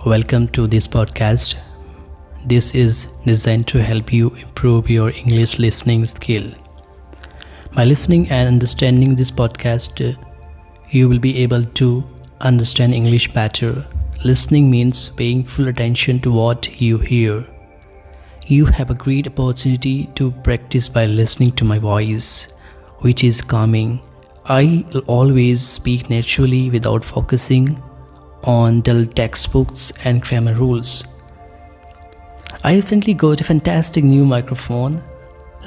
Welcome to this podcast. This is designed to help you improve your English listening skill. By listening and understanding this podcast, you will be able to understand English better. Listening means paying full attention to what you hear. You have a great opportunity to practice by listening to my voice, which is calming. I always speak naturally without focusing on dull textbooks and grammar rules. I recently got a fantastic new microphone.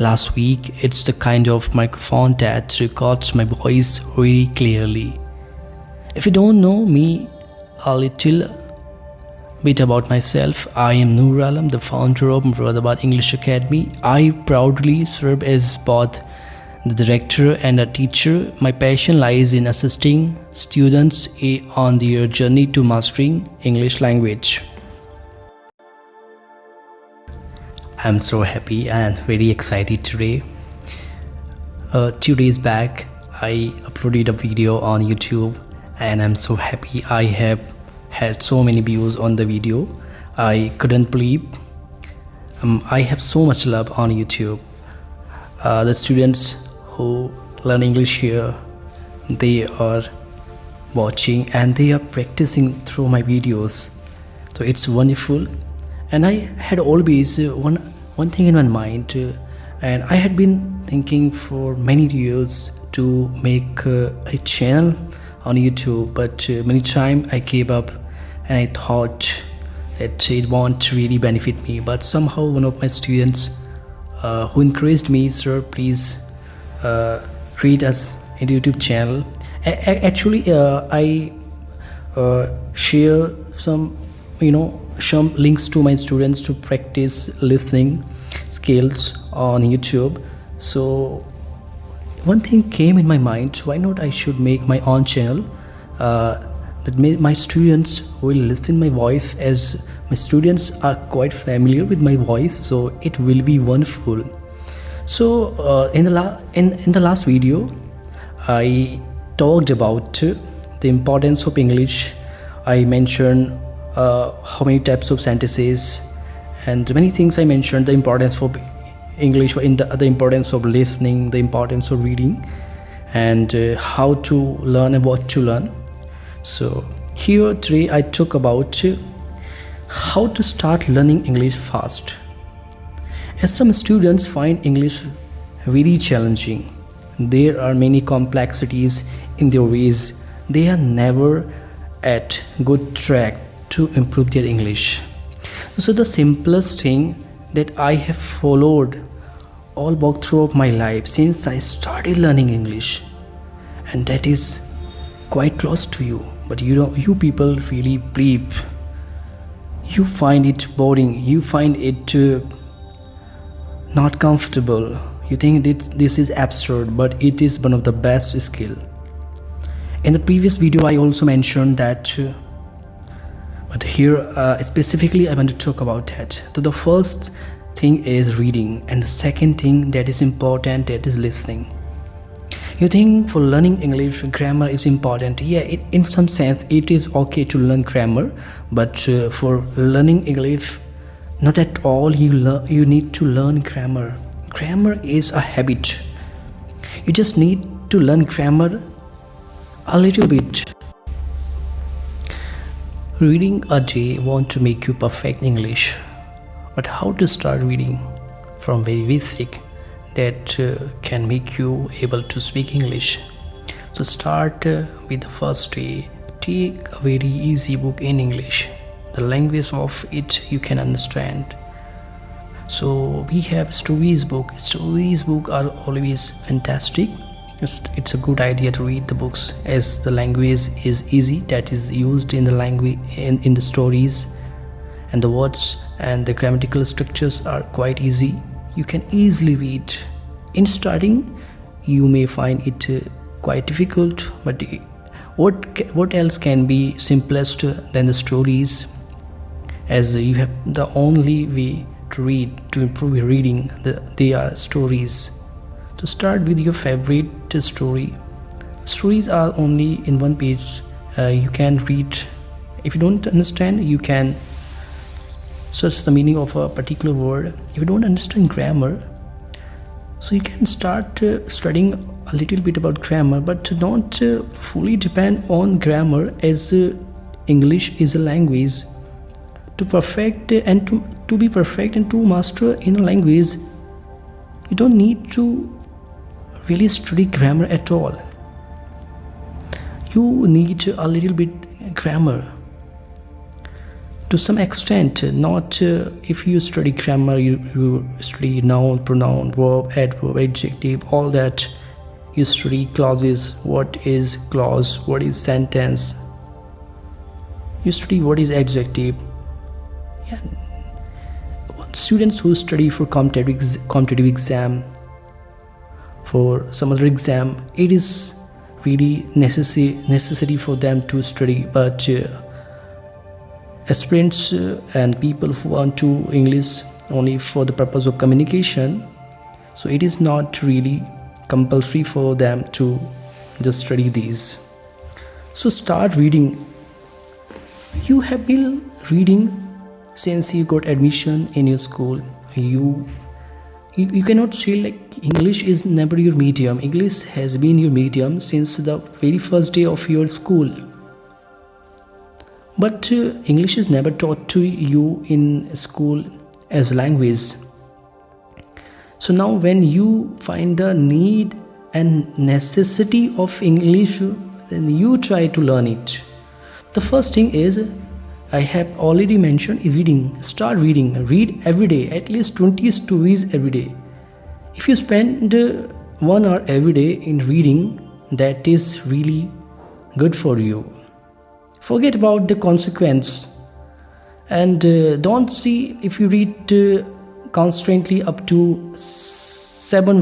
Last week, it's the kind of microphone that records my voice really clearly. If you don't know me a little bit about myself, I am Noor Alam, the founder of Muradabat English Academy. I proudly serve as both the director and a teacher. My passion lies in assisting students on their journey to mastering English language. I'm so happy and very excited today. 2 days back, I uploaded a video on YouTube and I'm so happy. I have had so many views on the video. I couldn't believe. I have so much love on YouTube. The students who learn English here, they are watching and they are practicing through my videos. So it's wonderful. And I had always one thing in my mind, and I had been thinking for many years to make a channel on YouTube, but many times I gave up and I thought that it won't really benefit me. But somehow one of my students who encouraged me, sir, please create us a YouTube channel. Actually, I share some links to my students to practice listening skills on YouTube. So one thing came in my mind, why not I should make my own channel that my students will listen my voice, as my students are quite familiar with my voice, so it will be wonderful. So in the last video, I talked about the importance of English. I mentioned how many types of sentences and many things. I mentioned the importance of English, the importance of listening, the importance of reading, and how to learn and what to learn. So here today I talk about how to start learning English fast. As some students find English very challenging, there are many complexities in their ways. They are never at good track to improve their English. So the simplest thing that I have followed all walkthrough of my life since I started learning English, and that is quite close to you, but you people really believe, you find it boring, you find it not comfortable, you think this is absurd, but it is one of the best skill. In the previous video I also mentioned that, but here specifically I want to talk about that. So the first thing is reading, and the second thing that is important, that is listening. You think for learning English, grammar is important. Yeah, in some sense it is okay to learn grammar, but for learning English, not at all you need to learn grammar. Grammar is a habit. You just need to learn grammar a little bit. Reading a day won't make you perfect English, but how to start reading from very basic that can make you able to speak English. So start with the first day. Take a very easy book in English. The language of it you can understand. So we have stories book. Stories book are always fantastic. It's a good idea to read the books, as the language is easy that is used in the language in the stories, and the words and the grammatical structures are quite easy. You can easily read. In starting you may find it quite difficult, but what else can be simplest than the stories, as you have the only way to read, to improve your reading, they are stories. So start with your favorite story. Stories are only in one page. You can read If you don't understand, you can search the meaning of a particular word. If you don't understand grammar, so you can start studying a little bit about grammar, but don't fully depend on grammar, as English is a language. To perfect and to be perfect and to master in a language, you don't need to really study grammar at all. You need a little bit grammar to some extent. Not if you study grammar, you study noun, pronoun, verb, adverb, adjective, all that. You study clauses, what is clause, what is sentence. You study what is adjective. Yeah. Students who study for competitive exam, for some other exam, it is really necessary for them to study. But aspirants and people who want to English only for the purpose of communication, so it is not really compulsory for them to just study these. So start reading. You have been reading since you got admission in your school. You cannot say like English is never your medium. English has been your medium since the very first day of your school. But English is never taught to you in school as a language. So now when you find the need and necessity of English, then you try to learn it. The first thing is, I have already mentioned, reading. Start reading. Read every day, at least 20 stories every day. If you spend 1 hour every day in reading, that is really good for you. Forget about the consequence, and don't see if you read constantly up to 7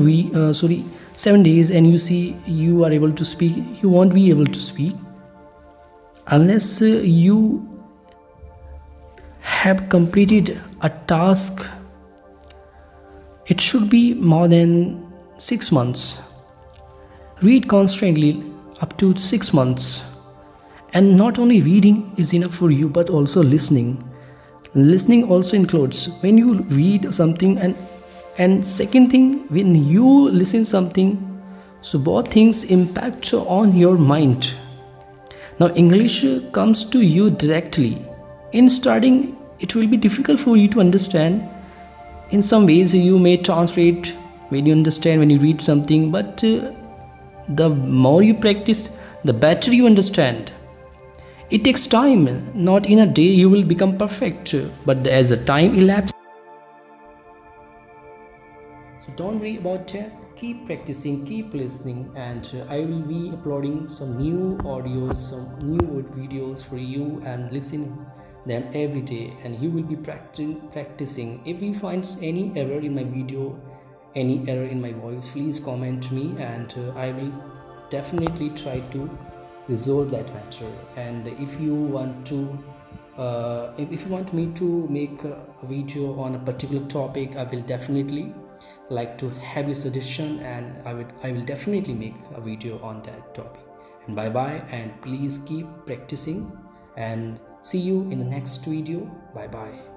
days and you see you are able to speak. You won't be able to speak unless you have completed a task. It should be more than 6 months. Read constantly up to 6 months. And not only reading is enough for you, but also listening. Listening also includes when you read something, and second thing, when you listen something. So both things impact on your mind. Now English comes to you directly. In starting, it will be difficult for you to understand. In some ways you may translate when you understand, when you read something, but the more you practice, the better you understand. It takes time. Not in a day you will become perfect, but as the time elapses. So don't worry about that. Keep practicing, keep listening, and I will be uploading some new audios, some new videos for you, and listen them every day, and you will be practicing. If you find any error in my video, any error in my voice, please comment me, and I will definitely try to resolve that matter. And if you want to if you want me to make a video on a particular topic, I will definitely like to have your suggestion, and I will definitely make a video on that topic. And bye bye, and please keep practicing, and see you in the next video. Bye bye.